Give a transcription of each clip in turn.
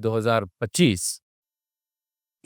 2025,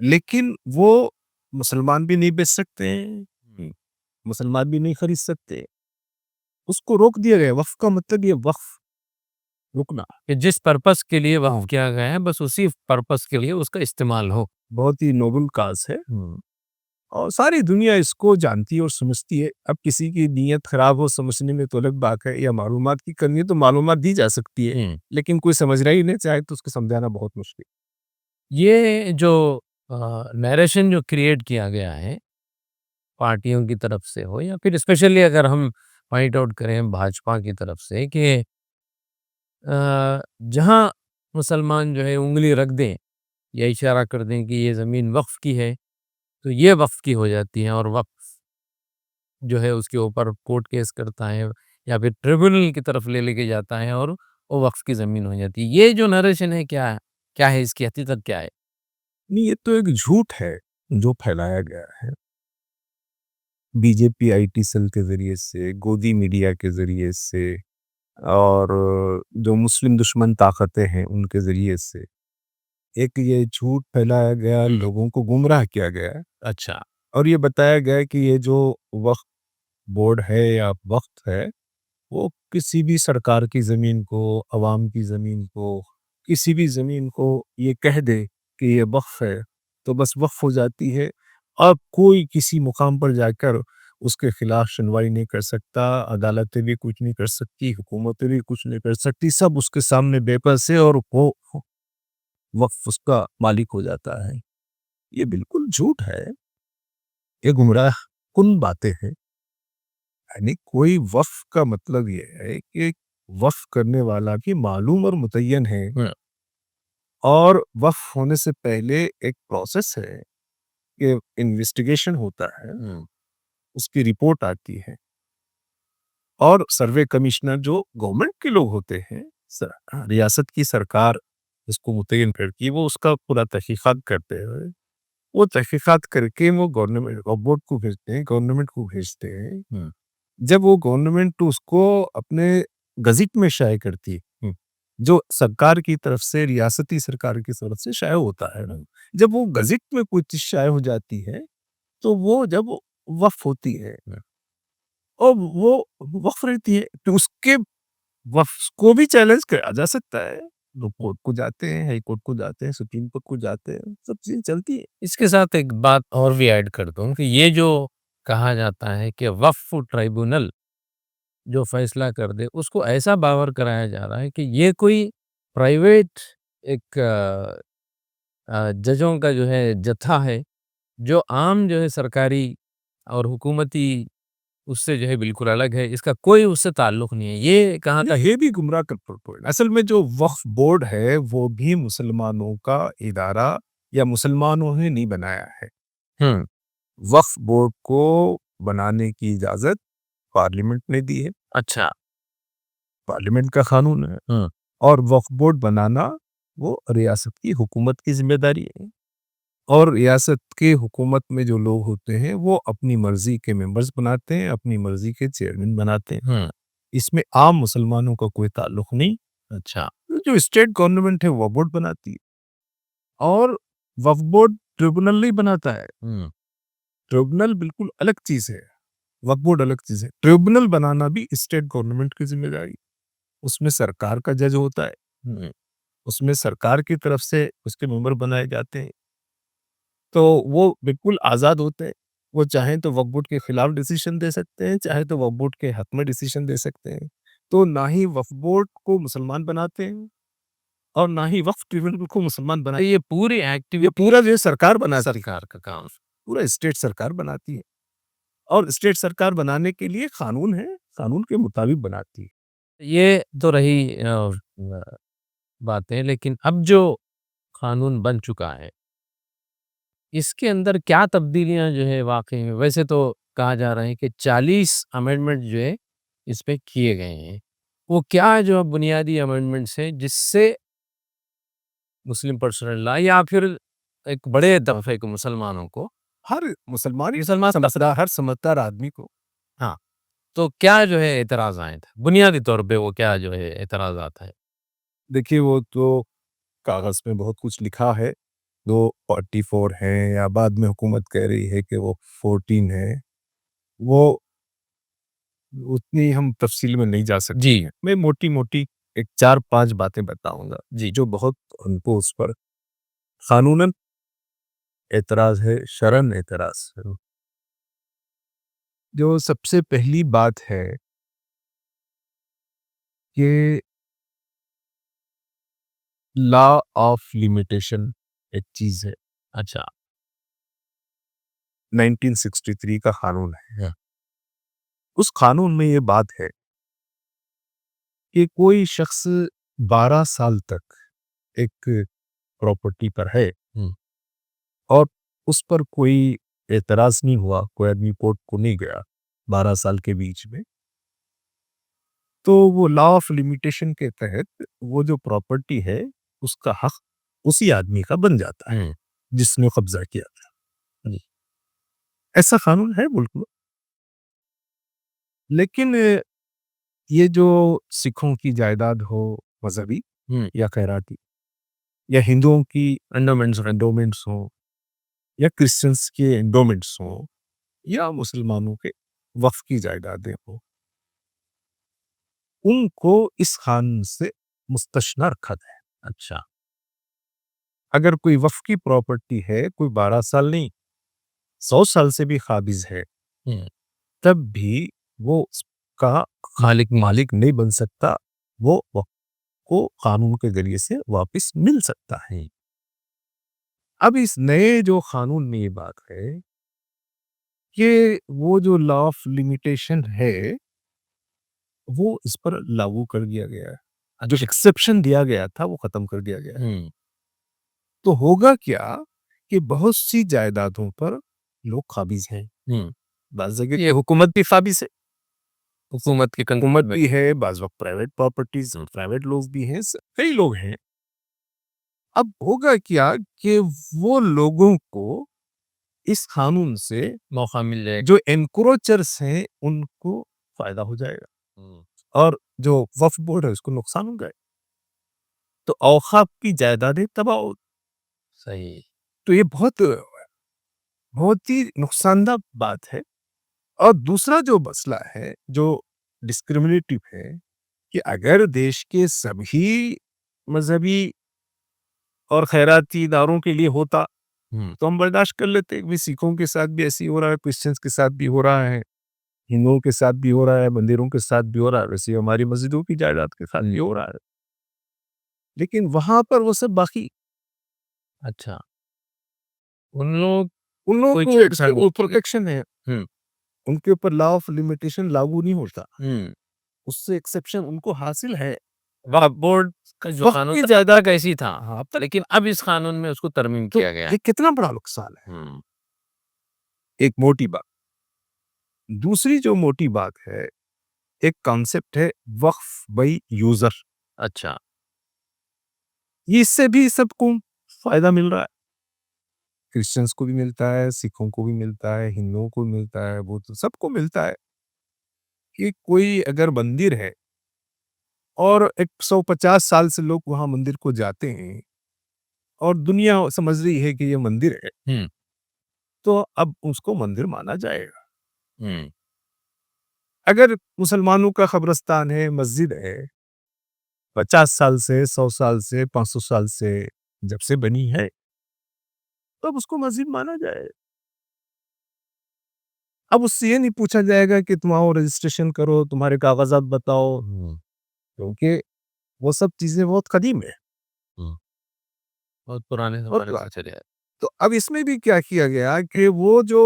لیکن وہ مسلمان بھی نہیں بیچ سکتے ہیں، مسلمان بھی نہیں خرید سکتے، اس کو روک دیا گیا۔ وقف کا مطلب یہ وقف رکنا، کہ جس پرپس کے لیے ہاں، وقف کیا گیا ہے بس اسی پرپس کے لیے اس کا استعمال ہو۔ بہت ہی نوبل کاز ہے اور ساری دنیا اس کو جانتی ہے اور سمجھتی ہے۔ اب کسی کی نیت خراب ہو سمجھنے میں تو الگ بات ہے، یا معلومات کی کرنی ہے تو معلومات دی جا سکتی ہے، لیکن کوئی سمجھ رہا ہی نہیں چاہے تو اس کو سمجھانا بہت مشکل۔ یہ جو نیریشن جو کریٹ کیا گیا ہے پارٹیوں کی طرف سے ہو یا پھر اسپیشلی اگر ہم پوائنٹ آؤٹ کریں بھاجپا کی طرف سے کہ جہاں مسلمان جو ہے انگلی رکھ دیں یا اشارہ کر دیں کہ یہ زمین وقف کی ہے تو یہ وقف کی ہو جاتی ہے، اور وقف جو ہے اس کے اوپر کورٹ کیس کرتا ہے یا پھر ٹریبونل کی طرف لے کے جاتا ہے اور وہ وقف کی زمین ہو جاتی ہے۔ یہ جو نریشن ہے کیا ہے، اس کی حقیقت کیا ہے؟ نہیں، یہ تو ایک جھوٹ ہے جو پھیلایا گیا ہے B J P I T cell کے ذریعے سے، گودی میڈیا کے ذریعے سے، اور جو مسلم دشمن طاقتیں ہیں ان کے ذریعے سے۔ ایک یہ جھوٹ پھیلایا گیا، لوگوں کو گمراہ کیا گیا اچھا، اور یہ بتایا گیا کہ یہ جو وقف بورڈ ہے یا وقف ہے وہ کسی بھی سرکار کی زمین کو، عوام کی زمین کو، کسی بھی زمین کو یہ کہہ دے کہ یہ وقف ہے تو بس وقف ہو جاتی ہے۔ اب کوئی کسی مقام پر جا کر اس کے خلاف سنوائی نہیں کر سکتا، عدالتیں بھی کچھ نہیں کر سکتی، حکومتیں بھی کچھ نہیں کر سکتی، سب اس کے سامنے بے بس ہے اور وہ وقف اس کا مالک ہو جاتا ہے۔ یہ بالکل جھوٹ ہے، یہ گمراہ کن باتیں ہیں۔ یعنی کوئی وقف کا مطلب یہ ہے کہ وقف کرنے والا بھی معلوم اور متعین ہے، اور وقف ہونے سے پہلے ایک پروسیس ہے کہ انویسٹیگیشن ہوتا ہے، اس کی رپورٹ آتی ہے، اور سروے کمشنر جو گورنمنٹ کے لوگ ہوتے ہیں، ریاست کی سرکار اس کو متعین کرتی ہے، وہ اس کا پورا تحقیقات کرتے ہیں، وہ تحقیقات کر کے وہ گورنمنٹ بورڈ کو بھیجتے ہیں، گورنمنٹ کو بھیجتے ہیں۔ جب وہ گورنمنٹ اس کو اپنے گزٹ میں شائع کرتی ہے، جو سرکار کی طرف سے، ریاستی سرکار کی طرف سے شائع ہوتا ہے، جب وہ گزٹ میں کوئی چیز شائع ہو جاتی ہے تو وہ جب وقف ہوتی ہے اور وہ وقف رہتی ہے تو اس کے وقف کو بھی چیلنج کیا جا سکتا ہے۔ لوگ کورٹ کو جاتے ہیں، ہائی کورٹ کو جاتے ہیں، سپریم کورٹ کو جاتے ہیں، سب چیزیں چلتی ہے۔ اس کے ساتھ ایک بات اور بھی ایڈ کر دوں کہ یہ جو کہا جاتا ہے کہ وقف ٹرائبونل جو فیصلہ کر دے اس کو ایسا باور کرایا جا رہا ہے کہ یہ کوئی پرائیویٹ ایک ججوں کا جو ہے جتھا ہے جو عام جو ہے سرکاری اور حکومتی اس سے جو ہے بالکل الگ ہے، اس کا کوئی اس سے تعلق نہیں ہے۔ یہ کہاں کا یہ بھی گمراہ کر پوائنٹ۔ اصل میں جو وقف بورڈ ہے وہ بھی مسلمانوں کا ادارہ یا مسلمانوں نے نہیں بنایا ہے۔ وقف بورڈ کو بنانے کی اجازت پارلیمنٹ نے دی ہے، اچھا، پارلیمنٹ کا قانون ہے، اور وقف بورڈ بنانا وہ ریاست کی حکومت کی ذمہ داری ہے، اور ریاست کے حکومت میں جو لوگ ہوتے ہیں وہ اپنی مرضی کے ممبرز بناتے ہیں، اپنی مرضی کے چیئرمین بناتے ہیں۔ اس میں عام مسلمانوں کا کوئی تعلق نہیں۔ اچھا، جو اسٹیٹ گورنمنٹ ہے وہ بورڈ بناتی ہے، اور وقف بورڈ ٹریبونل نہیں بناتا ہے۔ ٹریبونل بالکل الگ چیز ہے، وقف بورڈ الگ چیز ہے۔ ٹریبونل بنانا بھی اسٹیٹ گورنمنٹ کی ذمہ داری، اس میں سرکار کا جج ہوتا ہے، اس میں سرکار کی طرف سے اس کے ممبر بنائے جاتے ہیں، تو وہ بالکل آزاد ہوتے ہیں۔ وہ چاہیں تو وقف بورڈ کے خلاف ڈیسیشن دے سکتے ہیں، چاہے تو وقف بورڈ کے حق میں ڈیسیشن دے سکتے ہیں۔ تو نہ ہی وقف بورڈ کو مسلمان بناتے ہیں اور نہ ہی وقف ٹریبونل کو مسلمان بناتے ہیں۔ یہ پوری یہ ایکٹیویٹی پورا جو سرکار بناتی ہے، سرکار کا کام۔ پورا اسٹیٹ سرکار بناتی ہے، اور اسٹیٹ سرکار بنانے کے لیے قانون ہے، قانون کے مطابق بناتی ہے۔ یہ تو رہی باتیں، لیکن اب جو قانون بن چکا ہے اس کے اندر کیا تبدیلیاں جو ہے واقعی میں، ویسے تو کہا جا رہا ہے کہ 40 امینڈمنٹ جو ہے اس پہ کیے گئے ہیں، وہ کیا جو بنیادی امینڈمنٹس ہیں جس سے مسلم پرسنل لا یا پھر ایک بڑے دفعے کو مسلمانوں کو ہر مسلمان مسلمان ہر سمجھدار آدمی کو، ہاں، تو کیا جو ہے اعتراض آئے تھے بنیادی طور پہ، وہ کیا جو ہے اعتراضات ہے؟ دیکھیے وہ تو کاغذ میں بہت کچھ لکھا ہے، وہ 44 ہیں یا بعد میں حکومت کہہ رہی ہے کہ وہ 14 ہے، وہ اتنی ہم تفصیل میں نہیں جا سکتے. جی میں موٹی موٹی ایک 4-5 باتیں بتاؤں گا جی جو بہت ان کو اس پر قانوناً اعتراض ہے، شرعاً اعتراض ہے. جو سب سے پہلی بات ہے کہ لا آف لمیٹیشن ایک چیز ہے، اچھا 1963 کا قانون ہے. اس قانون میں یہ بات ہے کہ کوئی شخص 12 سال تک ایک پراپرٹی پر ہے اور اس پر کوئی اعتراض نہیں ہوا، کوئی آدمی کورٹ کو نہیں گیا 12 سال کے بیچ میں، تو وہ لا آف لمیٹیشن کے تحت وہ جو پراپرٹی ہے اس کا حق اسی آدمی کا بن جاتا ہے جس نے قبضہ کیا تھا. ایسا قانون ہے ملک میں. لیکن یہ جو سکھوں کی جائیداد ہو مذہبی یا خیراتی، یا ہندوؤں کی انڈومنٹس ہوں، یا کرسچنس کے انڈومنٹس ہوں، یا مسلمانوں کے وقف کی جائیدادیں ہوں، ان کو اس قانون سے مستثنی رکھا ہے. اچھا اگر کوئی وقف کی پراپرٹی ہے، کوئی 12 سال نہیں 100 سال سے بھی قابض ہے، تب بھی وہ اس کا مالک نہیں بن سکتا، وہ وقف کو قانون کے ذریعے سے واپس مل سکتا ہے. اب اس نئے جو قانون میں یہ بات ہے کہ وہ جو لا آف لمیٹیشن ہے وہ اس پر لاگو کر دیا گیا ہے، جو ایکسیپشن دیا گیا تھا وہ ختم کر دیا گیا ہے. تو ہوگا کیا کہ بہت سی جائیدادوں پر لوگ قابض ہیں. بعض جگہ یہ حکومت بھی قابض ہے، حکومت بھی ہے، بعض وقت پرائیویٹ پراپرٹیز پرائیویٹ لوگ بھی ہیں، کئی لوگ ہیں. اب ہوگا کیا کہ وہ لوگوں کو اس قانون سے موقع مل جائے جو انکروچرز ہیں ان کو فائدہ ہو جائے گا، اور جو وقف بورڈ ہے اس کو نقصان ہو جائے. تو اوقاف کی جائیدادیں تباہ ہو. صحیح. تو یہ بہت ہی نقصان دہ بات ہے. اور دوسرا جو مسئلہ ہے جو ڈسکریمنیٹو ہے کہ اگر دیش کے سبھی مذہبی اور خیراتی اداروں کے لیے ہوتا تو ہم برداشت کر لیتے. بھی سکھوں کے ساتھ بھی ایسی ہو رہا ہے، کرسچنس کے ساتھ بھی ہو رہا ہے، ہندوؤں کے ساتھ بھی ہو رہا ہے، مندروں کے ساتھ بھی ہو رہا ہے، ویسے ہماری مسجدوں کی جائیداد کے ساتھ بھی ہو رہا ہے. لیکن وہاں پر وہ سب باقی. اچھا ان لوگ کو پروٹیکشن ہے، ان کے اوپر لا آف لمیٹیشن لاگو نہیں ہوتا، اس سے ایکسیپشن ان کو حاصل ہے. وقف بورڈ کا جو وقف قانون کی جائیداد کیسی تھا، لیکن اب اس قانون میں اس کو ترمیم تو کیا گیا ہے. یہ کتنا بڑا نقصان ہے. ایک موٹی بات. دوسری جو موٹی بات ہے، ایک کانسیپٹ ہے وقف بائی یوزر. اچھا اس سے بھی سب کو فائدہ مل رہا ہے، کرسچنس کو بھی ملتا ہے، سکھوں کو بھی ملتا ہے، ہندوؤں کو بھی ملتا ہے، وہ تو سب کو ملتا ہے کہ کوئی اگر مندر ہے اور 150 سال سے لوگ وہاں مندر کو جاتے ہیں اور دنیا سمجھ رہی ہے کہ یہ مندر ہے، تو اب اس کو مندر مانا جائے گا. اگر مسلمانوں کا قبرستان ہے، مسجد ہے، 50 سال سے 100 سال سے 500 سال سے جب سے بنی ہے تو اب اس کو مسجد مانا جائے. اب اس سے یہ نہیں پوچھا جائے گا کہ تم آؤ رجسٹریشن کرو، تمہارے کاغذات بتاؤ، کیونکہ وہ سب چیزیں بہت قدیم ہے، بہت پرانے زمانے سے چلے آئے. تو اب اس میں بھی کیا کیا گیا کہ وہ جو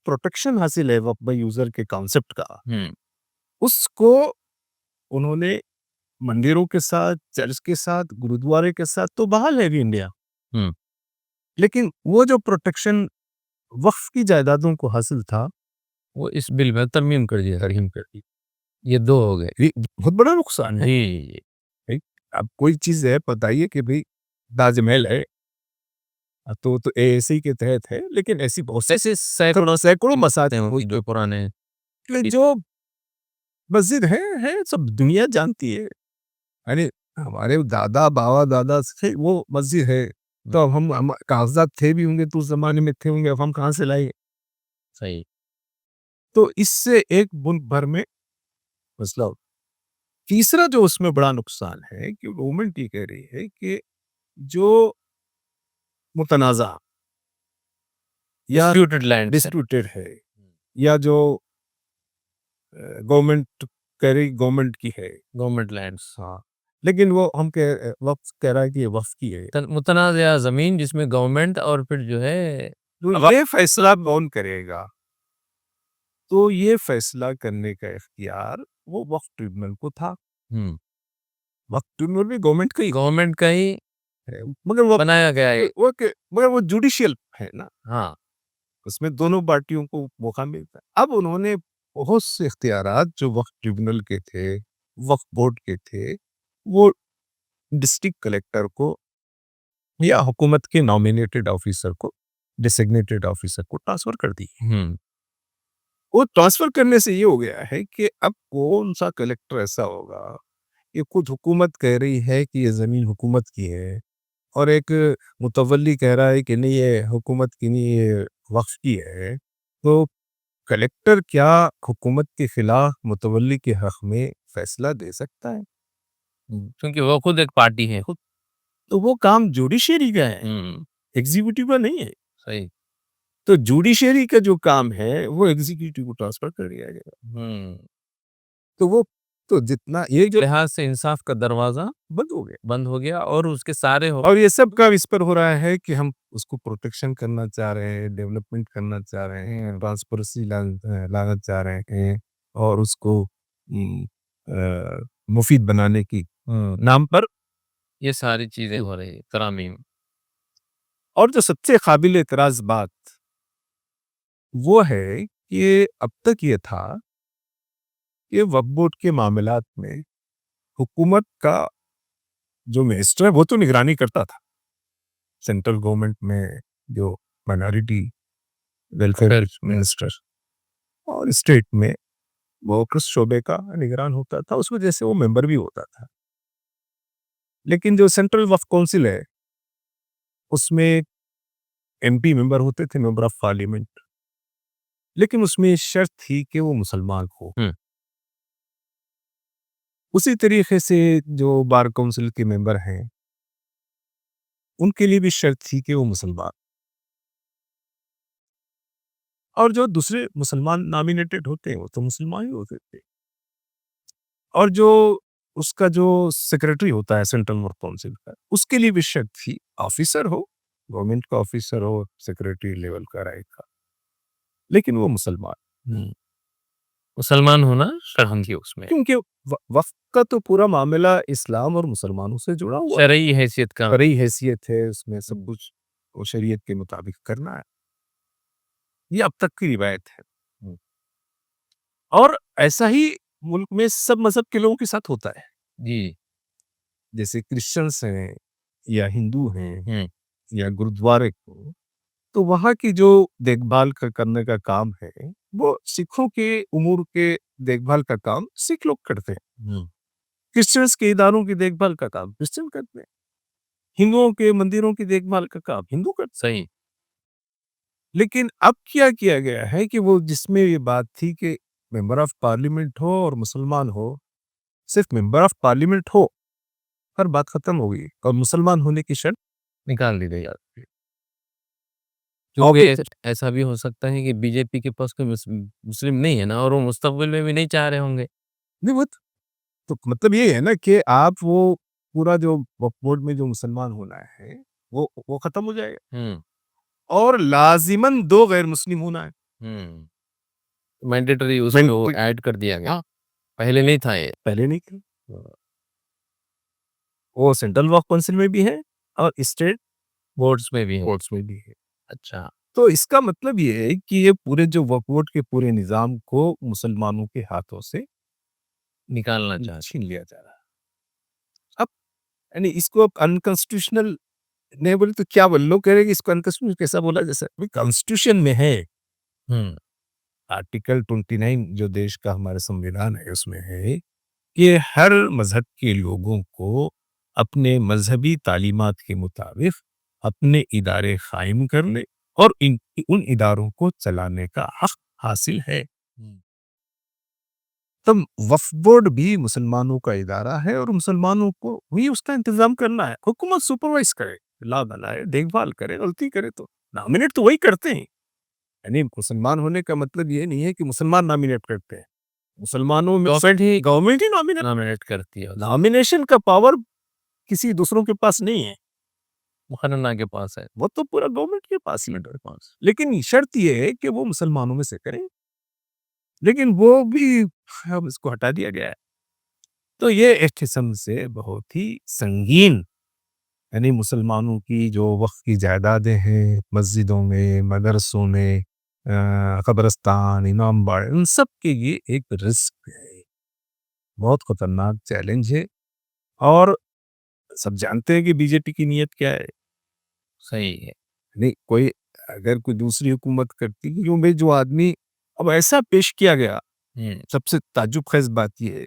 پروٹیکشن حاصل ہے وقف بائی یوزر کے کانسیپٹ کا، اس کو انہوں نے مندروں کے ساتھ، چرچ کے ساتھ، گرودوارے کے ساتھ تو بحال ہے بھی انڈیا، لیکن وہ جو پروٹیکشن وقف کی جائیدادوں کو حاصل تھا وہ اس بل میں ترمیم کر دیا. یہ دو ہو گئے. یہ بہت بڑا نقصان ہے. جی اب کوئی چیز ہے بتائیے کہ بھئی تاج محل ہے تو ایسے کے تحت ہے، لیکن ایسی بہت سے سینکڑوں مساجد ہیں جو پرانے جو مسجد ہے سب دنیا جانتی ہے. یعنی ہمارے دادا باوا دادا سے وہ مسجد ہے، تو اب ہم کاغذات تھے بھی ہوں گے تو اس زمانے میں تھے ہوں گے، اب ہم کہاں سے لائیں؟ صحیح. تو اس سے ایک ملک بھر میں مسئلہ ہوتا. تیسرا جو اس میں بڑا نقصان ہے کہ گورنمنٹ یہ کہہ رہی ہے کہ جو متنازع یا ڈسپیوٹڈ لینڈ ڈسپیوٹیڈ ہے یا جو گورنمنٹ کہہ رہی گورنمنٹ کی ہے، گورنمنٹ لینڈس، ہاں، لیکن وہ ہم وقف کہہ رہا ہے کہ یہ وقف کی ہے. متنازع زمین جس میں گورنمنٹ اور پھر جو ہے تو یہ فیصلہ کون کرے گا؟ تو یہ فیصلہ کرنے کا اختیار وہ وقف ٹریبونل کو تھا. وقف ٹریبونل بھی گورنمنٹ کا ہی ہے، مگر وہ بنایا گیا ہے. مگر وہ جوڈیشیل ہے نا، ہاں، اس میں دونوں پارٹیوں کو موقع ملتا ہے. اب انہوں نے بہت سے اختیارات جو وقف ٹریبونل کے تھے، وقف بورڈ کے تھے، وہ ڈسٹرکٹ کلیکٹر کو یا حکومت کے نامینیٹڈ آفیسر کو، ڈیسیگنیٹڈ آفیسر کو ٹرانسفر کر دی. وہ ٹرانسفر کرنے سے یہ ہو گیا ہے کہ اب کون سا کلیکٹر ایسا ہوگا کہ خود حکومت کہہ رہی ہے کہ یہ زمین حکومت کی ہے اور ایک متولی کہہ رہا ہے کہ نہیں یہ حکومت کی نہیں، یہ وقف کی ہے. تو کلیکٹر کیا حکومت کے خلاف متولی کے حق میں فیصلہ دے سکتا ہے؟ کیونکہ وہ خود ایک پارٹی ہے. تو وہ کام جوڈیشری کا ہے، ایگزیکٹو کا نہیں ہے. صحیح. تو جوڈیشری کا جو کام ہے وہ ایگزیکٹو کو ٹرانسفر کر دیا گیا. تو وہ تو جتنا یہ جو لحاظ سے انصاف کا دروازہ بند ہو گیا اور اس کے سارے اور یہ سب کا اس پر ہو رہا ہے کہ ہم اس کو پروٹیکشن کرنا چاہ رہے ہیں، ڈیولپمنٹ کرنا چاہ رہے ہیں، ٹرانسپریسی لانا چاہ رہے ہیں اور اس کو مفید بنانے کی نام پر یہ ساری چیزیں ہو رہی ترامیم. اور جو سب سے قابل اعتراض بات وہ ہے کہ اب تک یہ تھا کہ وقف بورڈ کے معاملات میں حکومت کا جو منسٹر ہے وہ تو نگرانی کرتا تھا، سینٹرل گورنمنٹ میں جو مائنارٹی ویلفیئر منسٹر، اور اسٹیٹ میں وہ کس شعبے کا نگران ہوتا تھا، اس وجہ سے وہ ممبر بھی ہوتا تھا. لیکن جو سینٹرل وقف کونسل ہے اس میں ایم پی ممبر ہوتے تھے، ممبر آف پارلیمنٹ، لیکن اس میں شرط تھی کہ وہ مسلمان ہو. اسی طریقے سے جو بار کونسل کے ممبر ہیں ان کے لیے بھی شرط تھی کہ وہ مسلمان، اور جو دوسرے مسلمان نامینیٹڈ ہوتے ہیں وہ تو مسلمان ہی ہوتے تھے. اور جو اس کا جو سیکریٹری ہوتا ہے سینٹرل وقف کونسل کا، اس کے لیے بھی شرط تھی آفیسر ہو، گورنمنٹ کا آفیسر ہو، سیکریٹری لیول کا رائے کا، لیکن وہ مسلمان ہونا شرط ہے اس میں، کیونکہ وقف کا تو پورا معاملہ اسلام اور مسلمانوں سے جڑا ہوا شرعی حیثیت کا شرعی حیثیت ہے، اس میں سب کچھ وہ شریعت کے مطابق کرنا ہے. یہ اب تک کی روایت ہے اور ایسا ہی ملک میں سب مذہب کے لوگوں کے ساتھ ہوتا ہے. جی، جیسے کرسچنس ہیں یا ہندو ہیں یا گرودوارے کو، تو وہاں کی جو دیکھ بھال کرنے کا کام ہے وہ سکھوں کے امور کے دیکھ بھال کا کام سکھ لوگ کرتے ہیں. کرسچنس کے اداروں کی دیکھ بھال کا کام کرسچن کرتے ہیں، ہندوؤں کے مندروں کی دیکھ بھال کا کام ہندو کرتے. صحیح. لیکن اب کیا کیا گیا ہے کہ وہ جس میں یہ بات تھی کہ ممبر آف پارلیمنٹ ہو اور مسلمان ہو، صرف ممبر آف پارلیمنٹ ہو، ہر بات ختم ہو گئی اور مسلمان ہونے کی شرط نکال دی گئی. ایسا بھی ہو سکتا ہے کہ بی جے پی کے پاس کوئی مسلم نہیں ہے نا، اور وہ مستقبل میں بھی نہیں چاہ رہے ہوں گے. نہیں، تو مطلب یہ ہے نا کہ آپ وہ پورا جو وقف بورڈ میں جو مسلمان ہونا ہے وہ ختم ہو جائے گا اور لازماً 2 غیر مسلم ہونا ہے. مینڈیٹری اس میں وہ ایڈ کر دیا گیا، پہلے نہیں تھا. یہ پہلے نہیں تھا. وہ سینٹرل وقف کونسل میں بھی ہے اور اسٹیٹ بورڈز میں بھی ہے. اچھا، تو اس کا مطلب یہ ہے کہ یہ پورے جو وقف بورڈ کے پورے نظام کو مسلمانوں کے ہاتھوں سے نکالنا چھین لیا جا رہا ہے. اب یعنی اس کو انکانسٹیٹیوشنل نہیں بولے تو کیا بول لو، کہہ رہے کہ اس کو انکانسٹیٹیوشنل کیسا بولا؟ جیسا کانسٹیٹیوشن میں ہے آرٹیکل 29 جو دیش کا ہمارا سمویدھان ہے اس میں ہے کہ ہر مذہب کے لوگوں کو اپنے مذہبی تعلیمات کے مطابق اپنے ادارے قائم کر لے اور ان اداروں کو چلانے کا حق حاصل ہے. تب وقف بورڈ بھی مسلمانوں کا ادارہ ہے اور مسلمانوں کو بھی اس کا انتظام کرنا ہے. حکومت سپروائز کرے, لا بنائے, دیکھ بھال کرے, غلطی کرے تو نامینیٹ تو وہی کرتے ہیں. یعنی مسلمان ہونے کا مطلب یہ نہیں ہے کہ مسلمان نامینیٹ کرتے ہیں. مسلمانوں میں گورنمنٹ ہی نامینیٹ کرتی ہے, نامینیشن کا پاور کسی دوسروں کے پاس نہیں ہے, مقننہ کے پاس ہے. وہ تو پورا گورنمنٹ کے پاس ہی ہے. لیکن شرط یہ ہے کہ وہ مسلمانوں میں سے کریں, لیکن وہ بھی اب اس کو ہٹا دیا گیا ہے. تو یہ ایک قسم سے بہت ہی سنگین, یعنی مسلمانوں کی جو وقت کی جائیدادیں ہیں مسجدوں میں, مدرسوں میں, قبرستان, امام باڑے, ان سب کے لیے ایک رسک ہے, بہت خطرناک چیلنج ہے. اور سب جانتے ہیں کہ بی جے پی کی نیت کیا ہے. صحیح ہے. نہیں, کوئی اگر کوئی دوسری حکومت کرتی, کیوں بھائی جو آدمی اب ایسا پیش کیا گیا, سب سے تعجب خیز بات یہ ہے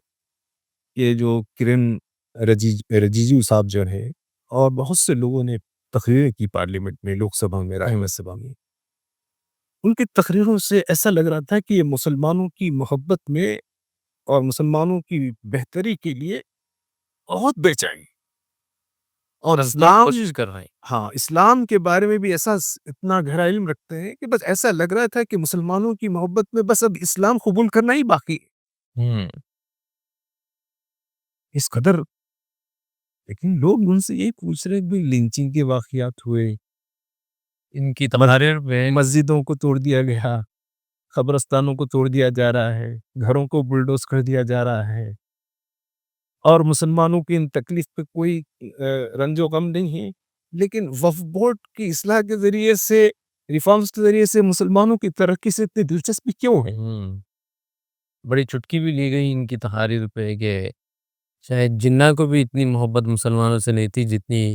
کہ جو کرن رجیجو صاحب جو ہے, اور بہت سے لوگوں نے تقریریں کی پارلیمنٹ میں, لوک سبھا میں, راجیہ سبھا میں, ان کی تقریروں سے ایسا لگ رہا تھا کہ یہ مسلمانوں کی محبت میں اور مسلمانوں کی بہتری کے لیے بہت بے چینی اور اسلام کوشش کر رہے ہیں. ہاں, اسلام کے بارے میں بھی ایسا اتنا گہرا علم رکھتے ہیں کہ بس ایسا لگ رہا تھا کہ مسلمانوں کی محبت میں بس اب اسلام قبول کرنا ہی باقی ہے. اس قدر. لیکن لوگ ان سے یہی پوچھ رہے کہ لنچنگ کے واقعات ہوئے, ان کی تقاریر میں مسجدوں کو توڑ دیا گیا, قبرستانوں کو توڑ دیا جا رہا ہے, گھروں کو بلڈوز کر دیا جا رہا ہے, اور مسلمانوں کی ان تکلیف پہ کوئی رنج و غم نہیں ہے. لیکن وقف بورڈ کی اصلاح کے ذریعے سے, ریفارمز کے ذریعے سے مسلمانوں کی ترقی سے اتنی دلچسپی کیوں ہے؟ بڑی چٹکی بھی لی گئی ان کی تحریر پہ کہ شاید جنہ کو بھی اتنی محبت مسلمانوں سے نہیں تھی جتنی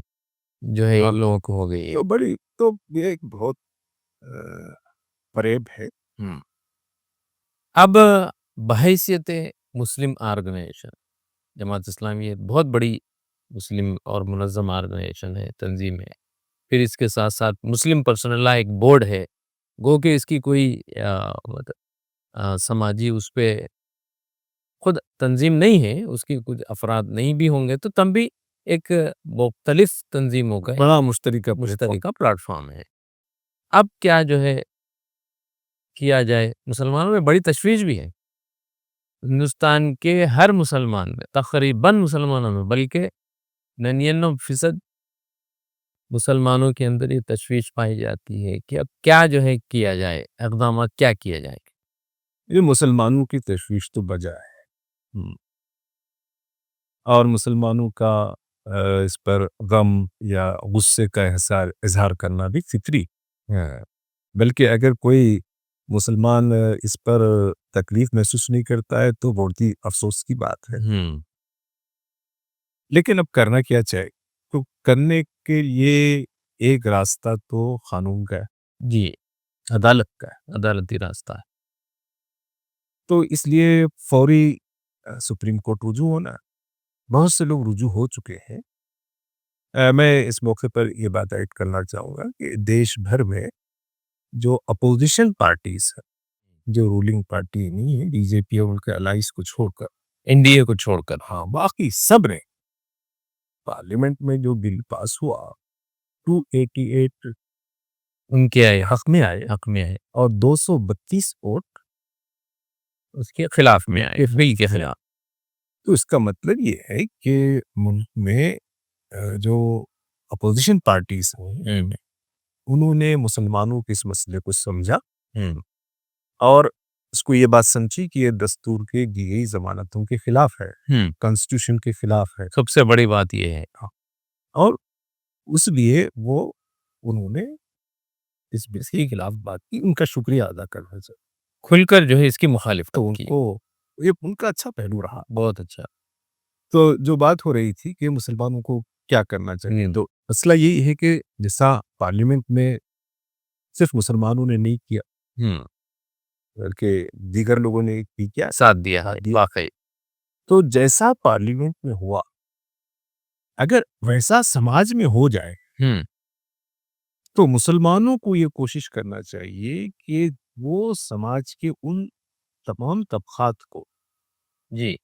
جو ہے ان لوگوں کو ہو گئی ہے. تو یہ ایک بہت فریب ہے. اب بحیثیت مسلم آرگنائزیشن جماعت اسلامی ایک بہت بڑی مسلم اور منظم آرگنائزیشن ہے, تنظیم ہے. پھر اس کے ساتھ ساتھ مسلم پرسنل لا ایک بورڈ ہے, گو کہ اس کی کوئی سماجی اس پہ خود تنظیم نہیں ہے, اس کی کچھ افراد نہیں بھی ہوں گے, تو تم بھی ایک مختلف تنظیموں کا بڑا مشترکہ پلیٹ فارم ہے. اب کیا جو ہے کیا جائے, مسلمانوں میں بڑی تشویش بھی ہے. ہندوستان کے ہر مسلمان میں, تقریباً مسلمانوں میں, بلکہ 99% مسلمانوں کے اندر یہ تشویش پائی جاتی ہے کہ اب کیا جو ہے کیا جائے, اقدامات کیا کیا جائے. یہ مسلمانوں کی تشویش تو بجا ہے, اور مسلمانوں کا اس پر غم یا غصے کا اظہار کرنا بھی فطری ہے. بلکہ اگر کوئی مسلمان اس پر تکلیف محسوس نہیں کرتا ہے تو بہت ہی افسوس کی بات ہے. لیکن اب کرنا کیا چاہیے؟ تو کرنے کے لیے ایک راستہ تو قانون کا ہے, جی, عدالت کا ہے, عدالتی راستہ ہے. تو اس لیے فوری سپریم کورٹ رجوع ہونا ہے. بہت سے لوگ رجوع ہو چکے ہیں. میں اس موقع پر یہ بات ایڈ کرنا چاہوں گا کہ دیش بھر میں جو اپوزیشن پارٹیز ہیں, جو رولنگ پارٹی نہیں ہے, بی جے پی اور ان کے الائنس کو چھوڑ کر, این ڈی اے کو چھوڑ کر, ہاں, باقی سب نے پارلیمنٹ میں جو بل پاس ہوا 288 ان کے آئے, حق میں آئے, اور 232 ووٹ اس کے خلاف میں آئے, بل کے خلاف. تو اس کا مطلب یہ ہے کہ ملک میں جو اپوزیشن پارٹیز ہیں انہوں نے مسلمانوں کے اس مسئلے کو سمجھا, اور اس کو یہ بات سمجھی کہ یہ دستور کے دی گئی ضمانتوں کے خلاف ہے, کانسٹیٹیوشن کے خلاف ہے. سب سے بڑی بات یہ ہے, اور اس لیے انہوں نے اس بل کے خلاف بات کی. ان کا شکریہ ادا کرنا چاہیے, کھل کر جو ہے اس کی مخالفت کی. یہ ان کا اچھا پہلو رہا, بہت اچھا. تو جو بات ہو رہی تھی کہ مسلمانوں کو کیا کرنا چاہیے, تو مسئلہ یہی ہے کہ جیسا پارلیمنٹ میں صرف مسلمانوں نے نہیں کیا, بلکہ دیگر لوگوں نے بھی کیا, ساتھ دیا واقعی. تو جیسا پارلیمنٹ میں ہوا, اگر ویسا سماج میں ہو جائے تو مسلمانوں کو یہ کوشش کرنا چاہیے کہ وہ سماج کے ان تمام طبقات کو جی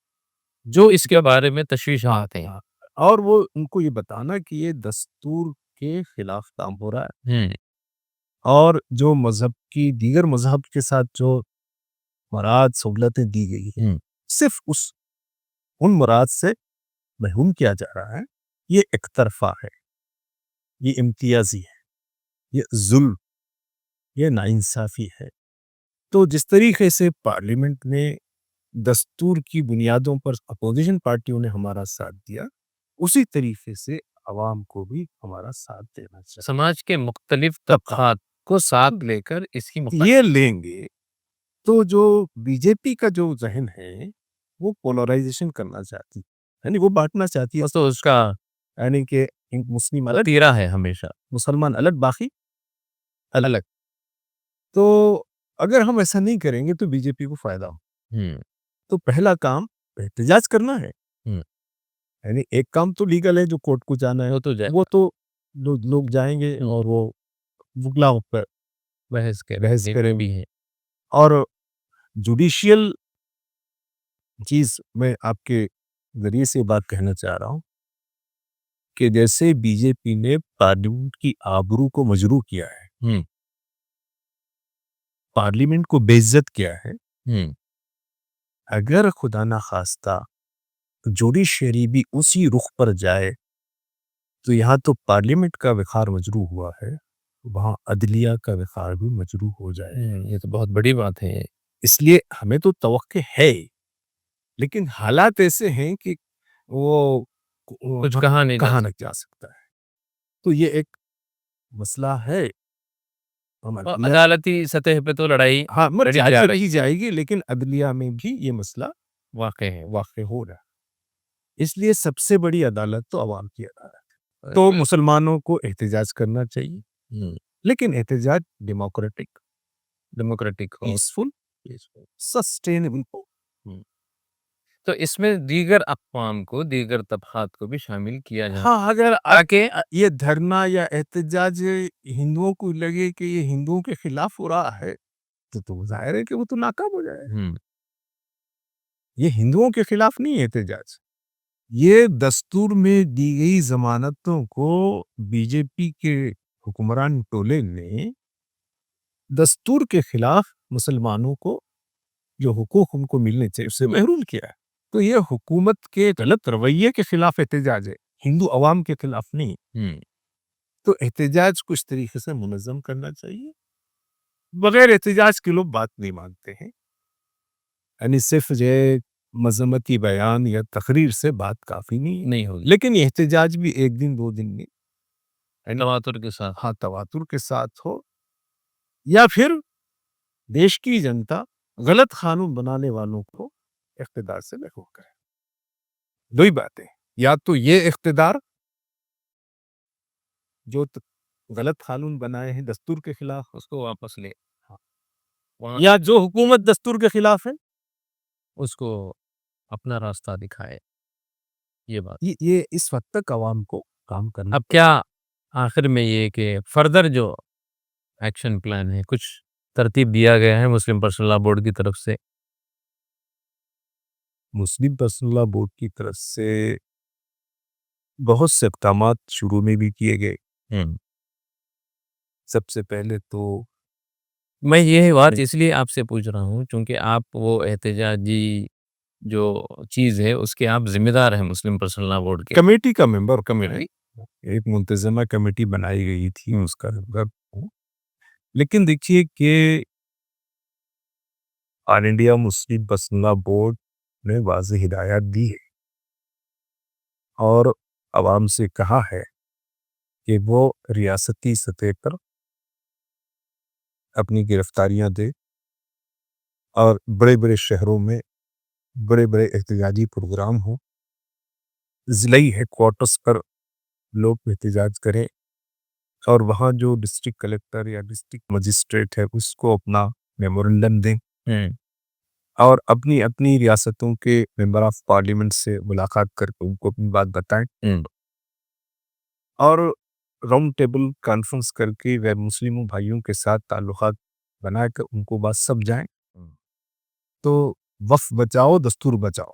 جو اس کے بارے میں تشویشات ہیں اور وہ ان کو یہ بتانا کہ یہ دستور کے خلاف کام ہو رہا ہے، اور جو مذہب کی دیگر مذہب کے ساتھ جو مراد سہولتیں دی گئی ہیں صرف ان مراد سے محروم کیا جا رہا ہے، یہ ایک طرفہ ہے، یہ امتیازی ہے، یہ ظلم، یہ ناانصافی ہے۔ تو جس طریقے سے پارلیمنٹ نے دستور کی بنیادوں پر اپوزیشن پارٹیوں نے ہمارا ساتھ دیا، اسی طریقے سے عوام کو بھی ہمارا ساتھ دینا چاہیے۔ سماج کے مختلف طبقات کو ساتھ لے کر اس کی یہ لیں گے تو جو بی جے پی کا جو ذہن ہے وہ پولرائزیشن کرنا چاہتی، یعنی وہ بانٹنا چاہتی ہے، تو اس کا یعنی کہ مسلم الگ، تیرا ہے ہمیشہ مسلمان الگ، باقی الگ۔ تو اگر ہم ایسا نہیں کریں گے تو بی جے پی کو فائدہ ہو۔ تو پہلا کام احتجاج کرنا ہے، یعنی ایک کام تو لیگل ہے جو کورٹ کو جانا ہے، وہ تو لوگ جائیں گے اور وہ وکلا پر بحث کریں بھی ہیں۔ اور جوڈیشیل چیز میں آپ کے ذریعے سے بات کہنا چاہ رہا ہوں کہ جیسے بی جے پی نے پارلیمنٹ کی آبرو کو مجروح کیا ہے، پارلیمنٹ کو بے عزت کیا ہے، اگر خدا نخواستہ جوڈیشری بھی اسی رخ پر جائے تو یہاں تو پارلیمنٹ کا وقار مجروح ہوا ہے، وہاں عدلیہ کا وقار بھی مجروح ہو جائے۔ یہ تو بہت بڑی بات ہے۔ اس لیے ہمیں تو توقع ہے، لیکن حالات ایسے ہیں کہ وہ کچھ کہا نہیں جا سکتا ہے۔ تو یہ ایک مسئلہ ہے، عدالتی سطح پہ تو لڑائی رہی جائے گی، لیکن عدلیہ میں بھی یہ مسئلہ واقع ہو رہا ہے۔ اس لیے سب سے بڑی عدالت تو عوام کی عدالت ہے۔ تو مسلمانوں کو احتجاج کرنا چاہیے، لیکن احتجاج ڈیموکریٹک، پیسفل، سسٹینیبل ہو۔ تو اس میں دیگر اقوام کو، دیگر طبقات کو بھی شامل کیا جائے۔ ہاں، اگر یہ دھرنا یا احتجاج ہندوؤں کو لگے کہ یہ ہندوؤں کے خلاف ہو رہا ہے تو ظاہر ہے کہ وہ تو ناکام ہو جائے۔ یہ ہندوؤں کے خلاف نہیں ہے احتجاج، یہ دستور میں دی گئی ضمانتوں کو بی جے پی کے حکمران ٹولے نے دستور کے خلاف مسلمانوں کو جو حقوق ان کو ملنے چاہیے اس سے محروم کیا ہے۔ تو یہ حکومت کے غلط رویے کے خلاف احتجاج ہے، ہندو عوام کے خلاف نہیں۔ تو احتجاج کو اس طریقے سے منظم کرنا چاہیے۔ بغیر احتجاج کے لوگ بات نہیں مانتے ہیں، یعنی صرف یہ مذمتی بیان یا تقریر سے بات کافی نہیں ہوگی، لیکن یہ احتجاج بھی ایک دن دو دن نہیں، تواتر کے ساتھ، تواتر کے ساتھ ہو، یا پھر دیش کی جنتا غلط قانون بنانے والوں کو اقتدار سے محروم کرے۔ دو ہی باتیں، یا تو یہ اقتدار جو غلط قانون بنائے ہیں دستور کے خلاف اس کو واپس لے، یا جو حکومت دستور کے خلاف ہے اس کو اپنا راستہ دکھائے۔ یہ بات یہ اس وقت تک عوام کو کام کرنا۔ اب کیا آخر میں یہ کہ فردر جو ایکشن پلان ہے، کچھ ترتیب دیا گیا ہے مسلم پرسنل لا بورڈ کی طرف سے؟ مسلم پرسنل لا بورڈ کی طرف سے بہت سے اقدامات شروع میں بھی کیے گئے۔ سب سے پہلے تو میں یہ بات اس لیے آپ سے پوچھ رہا ہوں چونکہ آپ وہ احتجاجی جو چیز ہے اس کے آپ ذمہ دار ہیں مسلم پرسنل لا بورڈ کے، کمیٹی کا ممبر، ایک منتظمہ کمیٹی بنائی گئی تھی اس کا ممبر ہوں۔ لیکن دیکھیے کہ آل انڈیا مسلم پرسنل لا بورڈ نے واضح ہدایات دی ہے اور عوام سے کہا ہے کہ وہ ریاستی سطح پر اپنی گرفتاریاں دے اور بڑے بڑے شہروں میں بڑے بڑے احتجاجی پروگرام ہوں، ضلعی ہیڈ کوارٹرز پر لوگ احتجاج کریں اور وہاں جو ڈسٹرکٹ کلیکٹر یا ڈسٹرکٹ مجسٹریٹ ہے اس کو اپنا میمورنڈم دیں اور اپنی اپنی ریاستوں کے ممبر آف پارلیمنٹ سے ملاقات کر کے ان کو اپنی بات بتائیں۔ اور راؤنڈ ٹیبل کانفرنس کر کے غیر مسلموں بھائیوں کے ساتھ تعلقات بنا کر ان کو بات سمجھائیں. تو وقف بچاؤ دستور بچاؤ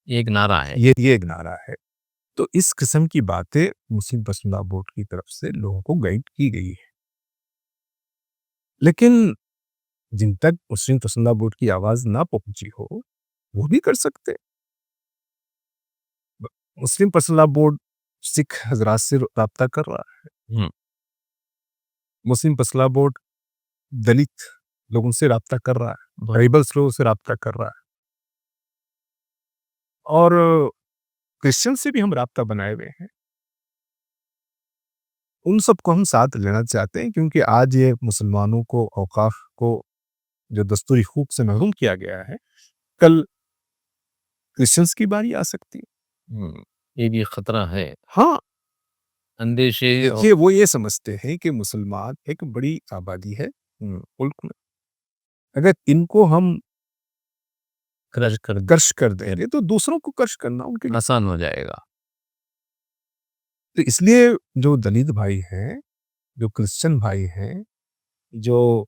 یہ ایک نعرہ ہے. یہ ایک نعرہ ہے. تو اس قسم کی باتیں مسلم پسندہ بورڈ کی طرف سے لوگوں کو گائیڈ کی گئی ہے. لیکن جن تک مسلم پسندہ بورڈ کی آواز نہ پہنچی ہو وہ بھی کر سکتے. مسلم پسندہ بورڈ سکھ حضرات سے رابطہ کر رہا ہے. مسلم پسندہ بورڈ دلت لوگوں سے رابطہ کر رہا ہے. ٹرائبلز لوگوں سے رابطہ کر رہا ہے. اور کرسچن سے بھی ہم رابطہ بنائے ہوئے ہیں. ان سب کو ہم ساتھ لینا چاہتے ہیں کیونکہ آج یہ مسلمانوں کو اوقاف کو جو دستوری حقوق سے محروم کیا گیا ہے کل کرسچنز کی باری آ سکتی ہے. یہ بھی خطرہ ہے. ہاں اندیشے یہ وہ یہ سمجھتے ہیں کہ مسلمان ایک بڑی آبادی ہے ملک میں. اگر ان کو ہم کرش کر دیں گے تو دوسروں کو کرش کرنا ان کے لیے آسان ہو جائے گا. تو اس لیے جو دلت بھائی ہیں, جو کرسچن بھائی ہیں, جو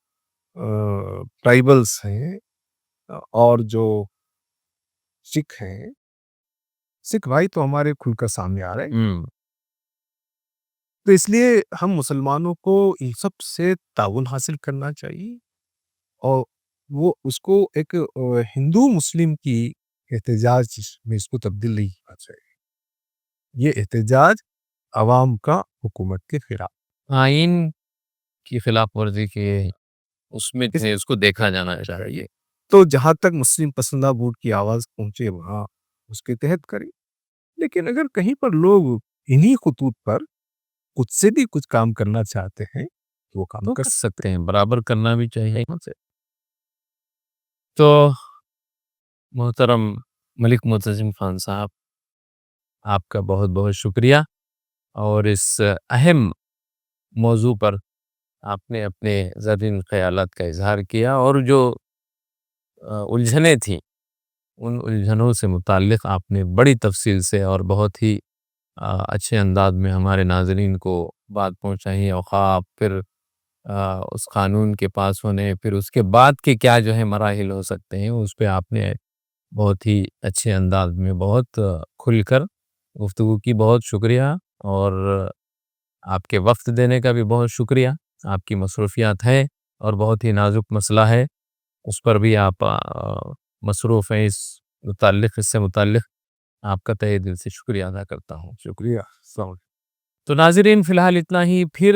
ٹرائبلز ہیں اور جو سکھ ہیں, سکھ بھائی تو ہمارے کھل کر سامنے آ رہے ہیں. تو اس لیے ہم مسلمانوں کو ان سب سے تعاون حاصل کرنا چاہیے اور وہ اس کو ایک ہندو مسلم کی احتجاج میں اس کو تبدیل نہیں ہونا چاہیے. یہ احتجاج عوام کا حکومت کے خلاف, آئین کی خلاف ورزی کے اس میں اس کو دیکھا جانا چاہیے. تو جہاں تک مسلم پسندہ بورڈ کی آواز پہنچے وہاں اس کے تحت کریں. لیکن اگر کہیں پر لوگ انہی خطوط پر خود سے بھی کچھ کام کرنا چاہتے ہیں تو وہ کام کر سکتے ہیں, برابر کرنا بھی چاہیے. تو محترم ملک معتصم خان صاحب, آپ کا بہت بہت شکریہ. اور اس اہم موضوع پر آپ نے اپنے زرین خیالات کا اظہار کیا اور جو الجھنیں تھیں ان الجھنوں سے متعلق آپ نے بڑی تفصیل سے اور بہت ہی اچھے انداز میں ہمارے ناظرین کو بات پہنچائی. اوقاف, پھر اس قانون کے پاس ہونے, پھر اس کے بعد کے کیا جو ہے مراحل ہو سکتے ہیں, اس پہ آپ نے بہت ہی اچھے انداز میں بہت کھل کر گفتگو کی. بہت شکریہ. اور آپ کے وقت دینے کا بھی بہت شکریہ. آپ کی مصروفیات ہیں اور بہت ہی نازک مسئلہ ہے, اس پر بھی آپ مصروف ہیں. اس سے متعلق آپ کا تہہ دل سے شکریہ ادا کرتا ہوں. شکریہ. تو ناظرین, فی الحال اتنا ہی. پھر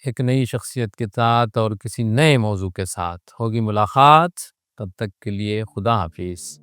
ایک نئی شخصیت کے ساتھ اور کسی نئے موضوع کے ساتھ ہوگی ملاقات. تب تک کے لیے خدا حافظ.